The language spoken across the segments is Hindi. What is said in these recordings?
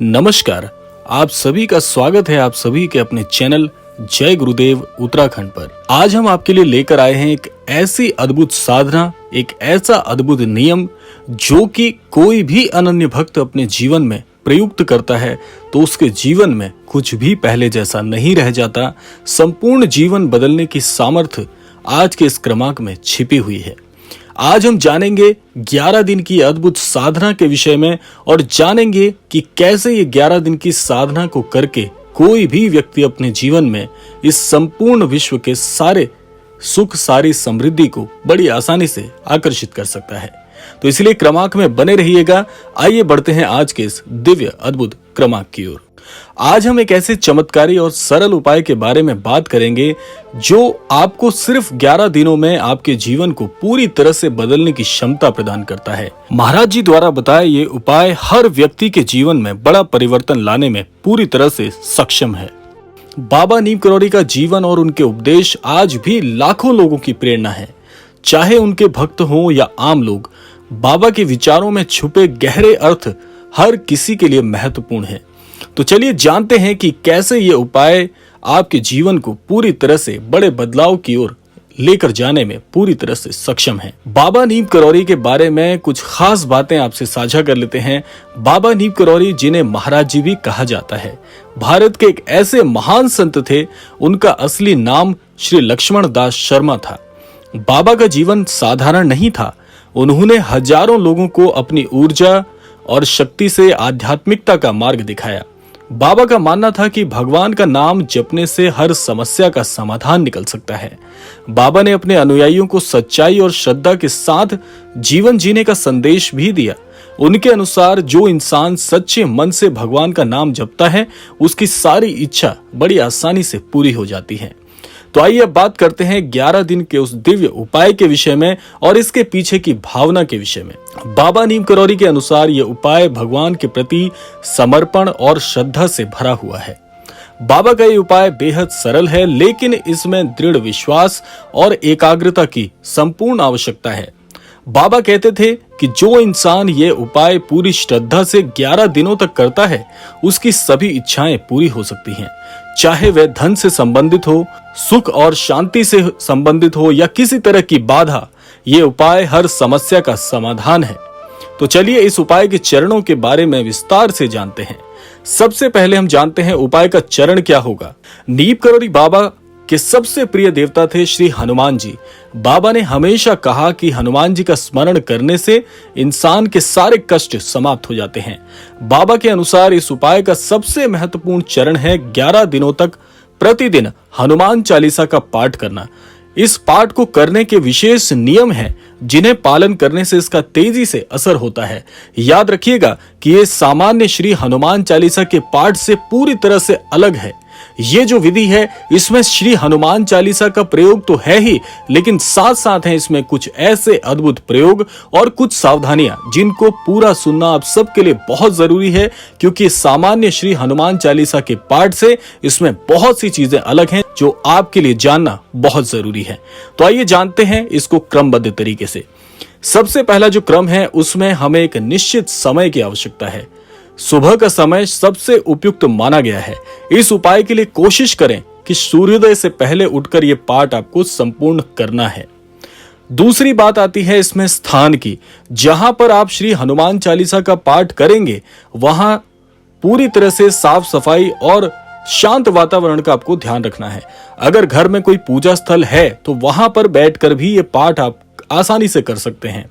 नमस्कार, आप सभी का स्वागत है आप सभी के अपने चैनल जय गुरुदेव उत्तराखंड पर। आज हम आपके लिए लेकर आए हैं एक ऐसी अद्भुत साधना, एक ऐसा अद्भुत नियम जो कि कोई भी अनन्य भक्त अपने जीवन में प्रयुक्त करता है तो उसके जीवन में कुछ भी पहले जैसा नहीं रह जाता। संपूर्ण जीवन बदलने की सामर्थ्य आज के इस क्रमांक में छिपी हुई है। आज हम जानेंगे 11 दिन की अद्भुत साधना के विषय में और जानेंगे कि कैसे ये 11 दिन की साधना को करके कोई भी व्यक्ति अपने जीवन में इस संपूर्ण विश्व के सारे सुख, सारी समृद्धि को बड़ी आसानी से आकर्षित कर सकता है। तो इसलिए क्रमांक में बने रहिएगा। आइए बढ़ते हैं आज के इस दिव्य अद्भुत क्रमांक की ओर। आज हम एक ऐसे चमत्कारी और सरल उपाय के बारे में बात करेंगे जो आपको सिर्फ 11 दिनों में आपके जीवन को पूरी तरह से बदलने की क्षमता प्रदान करता है। महाराज जी द्वारा बताया ये उपाय हर व्यक्ति के जीवन में बड़ा परिवर्तन लाने में पूरी तरह से सक्षम है। बाबा नीम करौरी का जीवन और उनके उपदेश आज भी लाखों लोगों की प्रेरणा है। चाहे उनके भक्त हों या आम लोग, बाबा के विचारों में छुपे गहरे अर्थ हर किसी के लिए महत्वपूर्ण है। तो चलिए जानते हैं कि कैसे ये उपाय आपके जीवन को पूरी तरह से बड़े बदलाव की ओर लेकर जाने में पूरी तरह से सक्षम है। बाबा नीम करौरी के बारे में कुछ खास बातें आपसे साझा कर लेते हैं। बाबा नीम करौरी, जिन्हें महाराज जी भी कहा जाता है, भारत के एक ऐसे महान संत थे। उनका असली नाम श्री लक्ष्मण दास शर्मा था। बाबा का जीवन साधारण नहीं था। उन्होंने हजारों लोगों को अपनी ऊर्जा और शक्ति से आध्यात्मिकता का मार्ग दिखाया। बाबा का मानना था कि भगवान का नाम जपने से हर समस्या का समाधान निकल सकता है। बाबा ने अपने अनुयायियों को सच्चाई और श्रद्धा के साथ जीवन जीने का संदेश भी दिया। उनके अनुसार जो इंसान सच्चे मन से भगवान का नाम जपता है, उसकी सारी इच्छा बड़ी आसानी से पूरी हो जाती है। तो आइए अब बात करते हैं 11 दिन के उस दिव्य उपाय के विषय में और इसके पीछे की भावना के विषय में। बाबा नीम करौरी के अनुसार यह उपाय भगवान के प्रति समर्पण और श्रद्धा से भरा हुआ है। बाबा का यह उपाय बेहद सरल है, लेकिन इसमें दृढ़ विश्वास और एकाग्रता की संपूर्ण आवश्यकता है। बाबा कहते थे कि जो इंसान ये उपाय पूरी श्रद्धा से 11 दिनों तक करता है, उसकी सभी इच्छाएं पूरी हो सकती हैं। चाहे वह धन से संबंधित हो, सुख और शांति से संबंधित हो या किसी तरह की बाधा, ये उपाय हर समस्या का समाधान है। तो चलिए इस उपाय के चरणों के बारे में विस्तार से जानते हैं। सबसे पहले हम जानते हैं उपाय का चरण क्या होगा। नीम करौरी बाबा के सबसे प्रिय देवता थे श्री हनुमान जी। बाबा ने हमेशा कहा कि हनुमान जी का स्मरण करने से इंसान के सारे कष्ट समाप्त हो जाते हैं। बाबा के अनुसार इस उपाय का सबसे महत्वपूर्ण चरण है 11 दिनों तक प्रतिदिन हनुमान चालीसा का पाठ करना। इस पाठ को करने के विशेष नियम हैं, जिन्हें पालन करने से इसका तेजी से असर होता है। याद रखिएगा कि ये सामान्य श्री हनुमान चालीसा के पाठ से पूरी तरह से अलग है। ये जो विधि है, इसमें श्री हनुमान चालीसा का प्रयोग तो है ही, लेकिन साथ साथ है इसमें कुछ ऐसे अद्भुत प्रयोग और कुछ सावधानियां जिनको पूरा सुनना आप सबके लिए बहुत जरूरी है, क्योंकि सामान्य श्री हनुमान चालीसा के पाठ से इसमें बहुत सी चीजें अलग हैं जो आपके लिए जानना बहुत जरूरी है। तो आइए जानते हैं इसको क्रमबद्ध तरीके से। सबसे पहला जो क्रम है, उसमें हमें एक निश्चित समय की आवश्यकता है। सुबह का समय सबसे उपयुक्त माना गया है। इस उपाय के लिए कोशिश करें कि सूर्योदय से पहले उठकर यह पाठ आपको संपूर्ण करना है। दूसरी बात आती है इसमें स्थान की। जहां पर आप श्री हनुमान चालीसा का पाठ करेंगे, वहां पूरी तरह से साफ सफाई और शांत वातावरण का आपको ध्यान रखना है। अगर घर में कोई पूजा स्थल है तो वहां पर बैठकर भी ये पाठ आप आसानी से कर सकते हैं।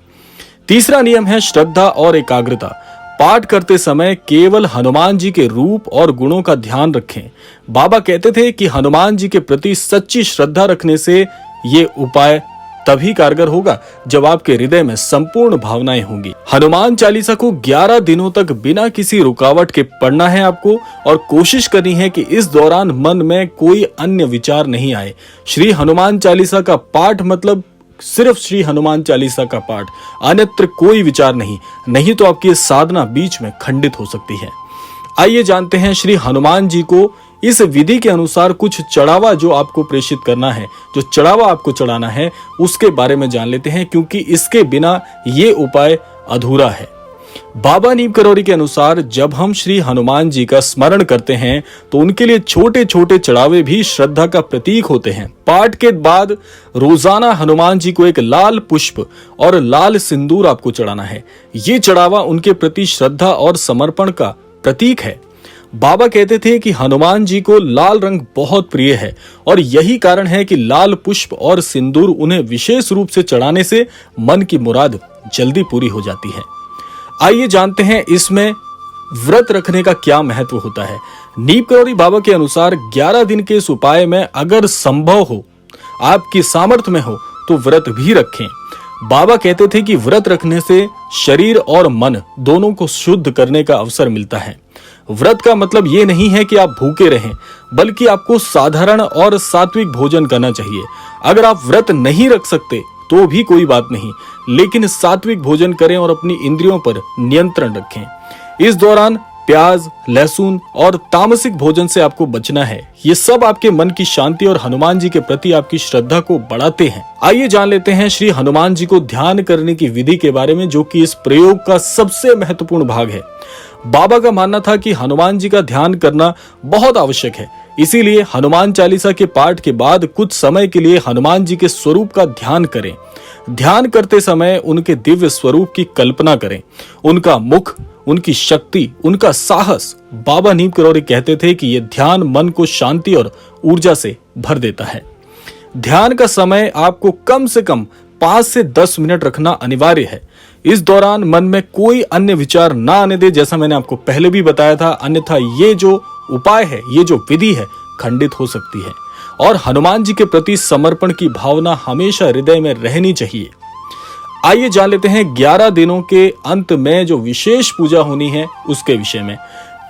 तीसरा नियम है श्रद्धा और एकाग्रता। पाठ करते समय केवल हनुमान जी के रूप और गुणों का ध्यान रखें। बाबा कहते थे कि हनुमान जी के प्रति सच्ची श्रद्धा रखने से ये उपाय तभी कारगर होगा जब आपके हृदय में संपूर्ण भावनाएं होंगी। हनुमान चालीसा को 11 दिनों तक बिना किसी रुकावट के पढ़ना है आपको, और कोशिश करनी है कि इस दौरान मन में कोई अन्य विचार नहीं आए। श्री हनुमान चालीसा का पाठ मतलब सिर्फ श्री हनुमान चालीसा का पाठ, अन्यत्र कोई विचार नहीं तो आपकी साधना बीच में खंडित हो सकती है। आइए जानते हैं श्री हनुमान जी को इस विधि के अनुसार कुछ चढ़ावा जो आपको प्रेषित करना है, जो चढ़ावा आपको चढ़ाना है, उसके बारे में जान लेते हैं, क्योंकि इसके बिना ये उपाय अधूरा है। बाबा नीम करौरी के अनुसार जब हम श्री हनुमान जी का स्मरण करते हैं तो उनके लिए छोटे छोटे चढ़ावे भी श्रद्धा का प्रतीक होते हैं। पाठ के बाद रोजाना हनुमान जी को एक लाल पुष्प और लाल सिंदूर आपको चढ़ाना है। ये चढ़ावा उनके प्रति श्रद्धा और समर्पण का प्रतीक है। बाबा कहते थे कि हनुमान जी को लाल रंग बहुत प्रिय है और यही कारण है कि लाल पुष्प और सिंदूर उन्हें विशेष रूप से चढ़ाने से मन की मुराद जल्दी पूरी हो जाती है। आइए जानते हैं इसमें व्रत रखने का क्या महत्व होता है। नीम करौरी बाबा के अनुसार 11 दिन के इस उपाय में अगर संभव हो, आपकी सामर्थ्य में हो, तो व्रत भी रखें। बाबा कहते थे कि व्रत रखने से शरीर और मन दोनों को शुद्ध करने का अवसर मिलता है। व्रत का मतलब ये नहीं है कि आप भूखे रहें, बल्कि आपको साधारण और सात्विक भोजन करना चाहिए। अगर आप व्रत नहीं रख सकते तो भी कोई बात नहीं, लेकिन सात्विक भोजन करें और अपनी इंद्रियों पर नियंत्रण रखें। इस दौरान प्याज, लहसुन और तामसिक भोजन से आपको बचना है। ये सब आपके मन की शांति और हनुमान जी के प्रति आपकी श्रद्धा को बढ़ाते हैं। आइए जान लेते हैं श्री हनुमान जी को ध्यान करने की विधि के बारे में, जो कि इस प्रयोग का सबसे महत्वपूर्ण भाग है। बाबा का मानना था कि हनुमान जी का ध्यान करना बहुत आवश्यक है, इसीलिए हनुमान चालीसा के पाठ के बाद कुछ समय के लिए हनुमान जी के स्वरूप का ध्यान करें। ध्यान करते समय उनके दिव्य स्वरूप की कल्पना करें, उनका मुख, उनकी शक्ति, उनका साहस। बाबा नीम करौरी कहते थे कि यह ध्यान मन को शांति और ऊर्जा से भर देता है। ध्यान का समय आपको कम से कम 5 से 10 मिनट रखना अनिवार्य है। इस दौरान मन में कोई अन्य विचार ना आने दे, जैसा मैंने आपको पहले भी बताया था, अन्यथा ये जो उपाय है, ये जो विधि है, खंडित हो सकती है। और हनुमान जी के प्रति समर्पण की भावना हमेशा हृदय में रहनी चाहिए। आइए जान लेते हैं 11 दिनों के अंत में जो विशेष पूजा होनी है उसके विषय में।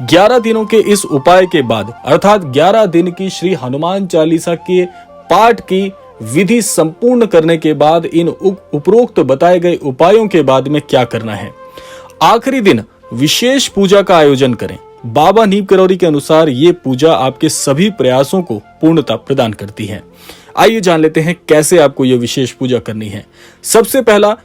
11 दिनों के इस उपाय के बाद, अर्थात 11 दिन की श्री हनुमान चालीसा के पाठ की विधि संपूर्ण करने के बाद, इन उपरोक्त बताए गए उपायों के बाद में क्या करना है। आखिरी दिन विशेष पूजा का आयोजन करें। बाबा नीम करौरी के अनुसार ये पूजा आपके सभी प्रयासों को पूर्णता प्रदान करती है। आइए जान लेते हैं कैसे आपको यह विशेष पूजा करनी है। सबसे पहला,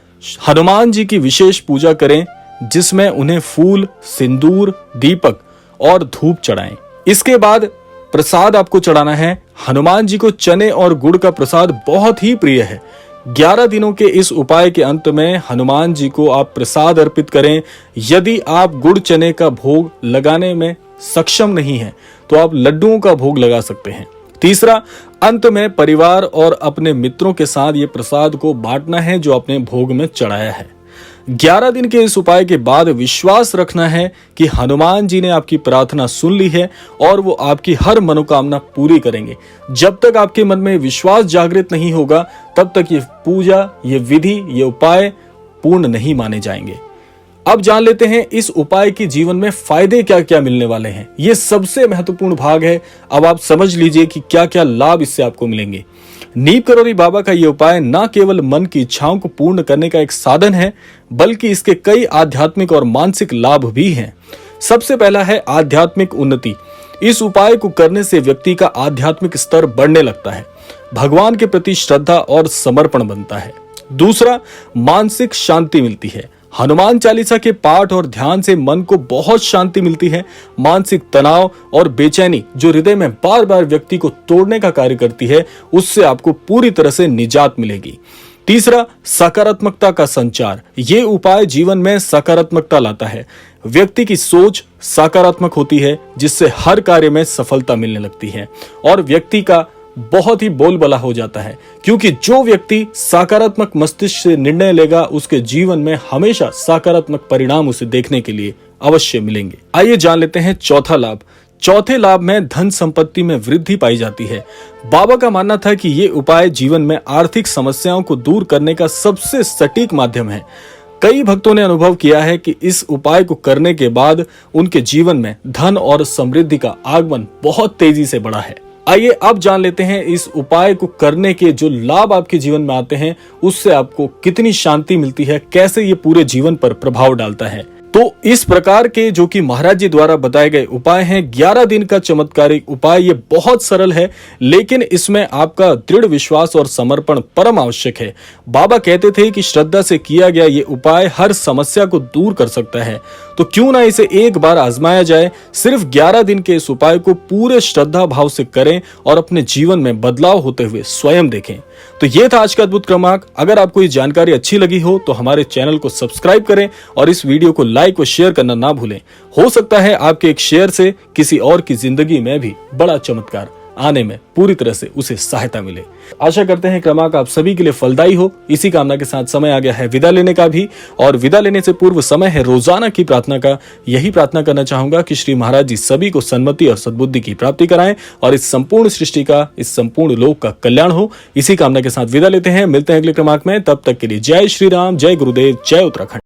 हनुमान जी की विशेष पूजा करें, जिसमें उन्हें फूल, सिंदूर, दीपक और धूप चढ़ाएं। इसके बाद प्रसाद आपको चढ़ाना है। हनुमान जी को चने और गुड़ का प्रसाद बहुत ही प्रिय है। 11 दिनों के इस उपाय के अंत में हनुमान जी को आप प्रसाद अर्पित करें। यदि आप गुड़ चने का भोग लगाने में सक्षम नहीं हैं, तो आप लड्डुओं का भोग लगा सकते हैं। तीसरा, अंत में परिवार और अपने मित्रों के साथ ये प्रसाद को बांटना है जो आपने भोग में चढ़ाया है। 11 दिन के इस उपाय के बाद विश्वास रखना है कि हनुमान जी ने आपकी प्रार्थना सुन ली है और वो आपकी हर मनोकामना पूरी करेंगे। जब तक आपके मन में विश्वास जागृत नहीं होगा, तब तक ये पूजा, ये विधि, ये उपाय पूर्ण नहीं माने जाएंगे। अब जान लेते हैं इस उपाय की जीवन में फायदे क्या क्या मिलने वाले हैं। ये सबसे महत्वपूर्ण भाग है। अब आप समझ लीजिए कि क्या क्या लाभ इससे आपको मिलेंगे। नीम करौरी बाबा का ये उपाय न केवल मन की इच्छाओं को पूर्ण करने का एक साधन है, बल्कि इसके कई आध्यात्मिक और मानसिक लाभ भी हैं। सबसे पहला है आध्यात्मिक उन्नति। इस उपाय को करने से व्यक्ति का आध्यात्मिक स्तर बढ़ने लगता है, भगवान के प्रति श्रद्धा और समर्पण बनता है। दूसरा, मानसिक शांति मिलती है। हनुमान चालीसा के पाठ और ध्यान से मन को बहुत शांति मिलती है। मानसिक तनाव और बेचैनी जो हृदय में बार बार व्यक्ति को तोड़ने का कार्य करती है, उससे आपको पूरी तरह से निजात मिलेगी। तीसरा, सकारात्मकता का संचार। ये उपाय जीवन में सकारात्मकता लाता है। व्यक्ति की सोच सकारात्मक होती है, जिससे हर कार्य में सफलता मिलने लगती है और व्यक्ति का बहुत ही बोलबाला हो जाता है, क्योंकि जो व्यक्ति सकारात्मक मस्तिष्क से निर्णय लेगा, उसके जीवन में हमेशा सकारात्मक परिणाम उसे देखने के लिए अवश्य मिलेंगे। आइए जान लेते हैं चौथा लाभ। चौथे लाभ में धन संपत्ति में वृद्धि पाई जाती है। बाबा का मानना था कि ये उपाय जीवन में आर्थिक समस्याओं को दूर करने का सबसे सटीक माध्यम है। कई भक्तों ने अनुभव किया है कि इस उपाय को करने के बाद उनके जीवन में धन और समृद्धि का आगमन बहुत तेजी से बढ़ा है। आइए अब जान लेते हैं इस उपाय को करने के जो लाभ आपके जीवन में आते हैं, उससे आपको कितनी शांति मिलती है, कैसे ये पूरे जीवन पर प्रभाव डालता है। तो इस प्रकार के जो कि महाराज जी द्वारा बताए गए उपाय हैं, 11 दिन का चमत्कारिक उपाय, ये बहुत सरल है, लेकिन इसमें आपका दृढ़ विश्वास और समर्पण परम आवश्यक है। बाबा कहते थे कि श्रद्धा से किया गया ये उपाय हर समस्या को दूर कर सकता है, तो क्यों ना इसे एक बार आजमाया जाए। सिर्फ 11 दिन के इस उपाय को पूरे श्रद्धा भाव से करें और अपने जीवन में बदलाव होते हुए स्वयं देखें। तो ये था आज का अद्भुत क्रमांक। अगर आपको ये जानकारी अच्छी लगी हो तो हमारे चैनल को सब्सक्राइब करें और इस वीडियो को लाइक व शेयर करना ना भूलें। हो सकता है आपके एक शेयर से किसी और की जिंदगी में भी बड़ा चमत्कार आने में पूरी तरह से उसे सहायता मिले। आशा करते हैं क्रमांक आप सभी के लिए फलदायी हो। इसी कामना के साथ समय आ गया है विदा लेने का भी, और विदा लेने से पूर्व समय है रोजाना की प्रार्थना का। यही प्रार्थना करना चाहूंगा कि श्री महाराज जी सभी को सन्मति और सद्बुद्धि की प्राप्ति कराएं और इस संपूर्ण सृष्टि का, इस संपूर्ण लोक का कल्याण हो। इसी कामना के साथ विदा लेते हैं, मिलते हैं अगले क्रमांक में। तब तक के लिए जय श्री राम, जय गुरुदेव, जय उत्तराखंड।